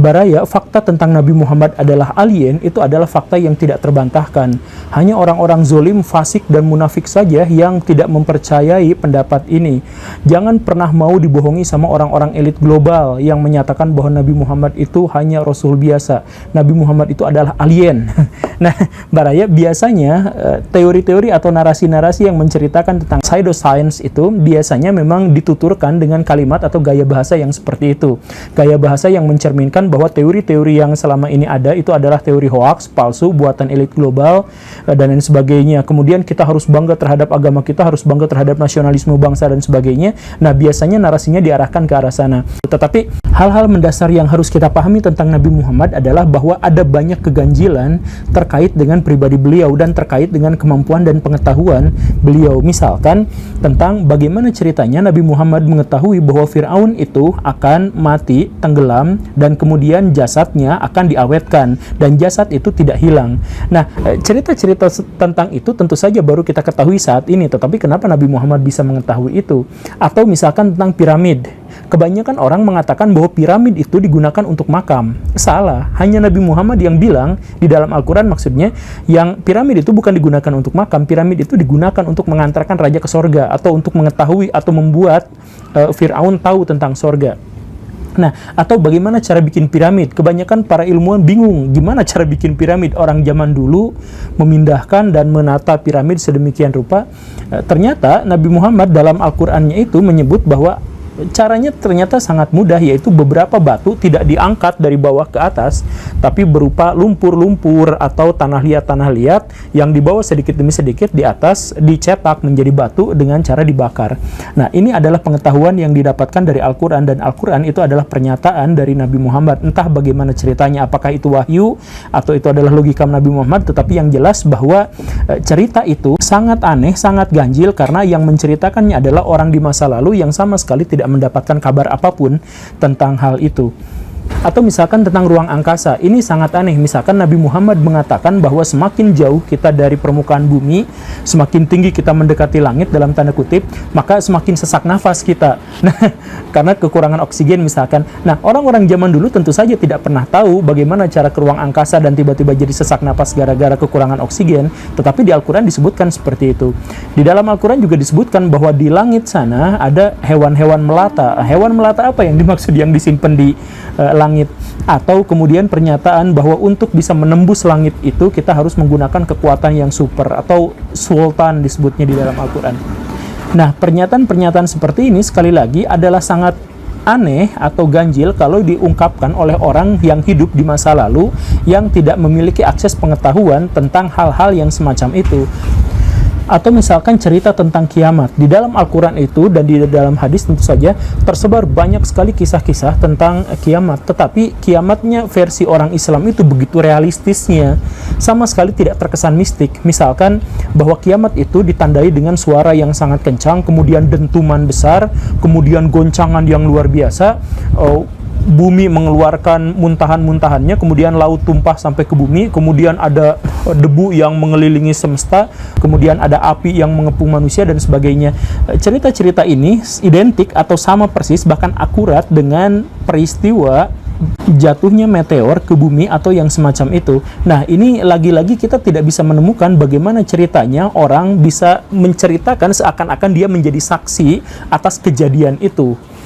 Baraya, fakta tentang Nabi Muhammad adalah alien itu adalah fakta yang tidak terbantahkan. Hanya orang-orang zolim, fasik, dan munafik saja yang tidak mempercayai pendapat ini. Jangan pernah mau dibohongi sama orang-orang elit global yang menyatakan bahwa Nabi Muhammad itu hanya Rasul biasa. Nabi Muhammad itu adalah alien. Nah, Baraya, biasanya teori-teori atau narasi-narasi yang menceritakan tentang pseudoscience itu biasanya memang dituturkan dengan kalimat atau gaya bahasa yang seperti itu. Gaya bahasa yang mencerminkan bahwa teori-teori yang selama ini ada itu adalah teori hoax, palsu, buatan elit global, dan lain sebagainya. Kemudian kita harus bangga terhadap agama kita, harus bangga terhadap nasionalisme bangsa dan sebagainya. Nah, biasanya narasinya diarahkan ke arah sana. Tetapi hal-hal mendasar yang harus kita pahami tentang Nabi Muhammad adalah bahwa ada banyak keganjilan terkait dengan pribadi beliau dan terkait dengan kemampuan dan pengetahuan beliau. Misalkan tentang bagaimana ceritanya Nabi Muhammad mengetahui bahwa Fir'aun itu akan mati, tenggelam, dan kemudian jasadnya akan diawetkan dan jasad itu tidak hilang. Nah, cerita-cerita tentang itu tentu saja baru kita ketahui saat ini, tetapi kenapa Nabi Muhammad bisa mengetahui itu? Atau misalkan tentang piramid. Kebanyakan orang mengatakan bahwa piramid itu digunakan untuk makam. Salah, hanya Nabi Muhammad yang bilang di dalam Al-Quran, maksudnya yang piramid itu bukan digunakan untuk makam, piramid itu digunakan untuk mengantarkan raja ke sorga atau untuk mengetahui atau membuat Fir'aun tahu tentang sorga. Nah, atau bagaimana cara bikin piramid? Kebanyakan para ilmuwan bingung gimana cara bikin piramid. Orang zaman dulu memindahkan dan menata piramid sedemikian rupa. Ternyata Nabi Muhammad dalam Al-Qur'annya itu menyebut bahwa caranya ternyata sangat mudah, yaitu beberapa batu tidak diangkat dari bawah ke atas, tapi berupa lumpur-lumpur atau tanah liat yang dibawa sedikit demi sedikit di atas, dicetak menjadi batu dengan cara dibakar. Nah, ini adalah pengetahuan yang didapatkan dari Al-Quran, dan Al-Quran itu adalah pernyataan dari Nabi Muhammad. Entah bagaimana ceritanya, apakah itu wahyu atau itu adalah logika Nabi Muhammad, tetapi yang jelas bahwa cerita itu sangat aneh, sangat ganjil, karena yang menceritakannya adalah orang di masa lalu yang sama sekali tidak mendapatkan kabar apapun tentang hal itu. Atau misalkan tentang ruang angkasa, ini sangat aneh. Misalkan Nabi Muhammad mengatakan bahwa semakin jauh kita dari permukaan bumi, semakin tinggi kita mendekati langit dalam tanda kutip, maka semakin sesak nafas kita. Nah, karena kekurangan oksigen misalkan. Nah, orang-orang zaman dulu tentu saja tidak pernah tahu bagaimana cara ke ruang angkasa dan tiba-tiba jadi sesak nafas gara-gara kekurangan oksigen, tetapi di Al-Quran disebutkan seperti itu. Di dalam Al-Quran juga disebutkan bahwa di langit sana ada hewan-hewan melata. Hewan melata apa yang dimaksud yang disimpan di langit? Atau kemudian pernyataan bahwa untuk bisa menembus langit itu kita harus menggunakan kekuatan yang super atau sultan disebutnya di dalam Al-Quran. Nah, pernyataan-pernyataan seperti ini sekali lagi adalah sangat aneh atau ganjil kalau diungkapkan oleh orang yang hidup di masa lalu yang tidak memiliki akses pengetahuan tentang hal-hal yang semacam itu. Atau misalkan cerita tentang kiamat. Di dalam Al-Quran itu dan di dalam hadis tentu saja tersebar banyak sekali kisah-kisah tentang kiamat. Tetapi kiamatnya versi orang Islam itu begitu realistisnya, sama sekali tidak terkesan mistik. Misalkan bahwa kiamat itu ditandai dengan suara yang sangat kencang, kemudian dentuman besar, kemudian goncangan yang luar biasa, bumi mengeluarkan muntahan-muntahannya, kemudian laut tumpah sampai ke bumi, kemudian ada debu yang mengelilingi semesta, kemudian ada api yang mengepung manusia dan sebagainya. Cerita-cerita ini identik atau sama persis, bahkan akurat dengan peristiwa jatuhnya meteor ke bumi atau yang semacam itu. Nah, ini lagi-lagi kita tidak bisa menemukan bagaimana ceritanya orang bisa menceritakan seakan-akan dia menjadi saksi atas kejadian itu.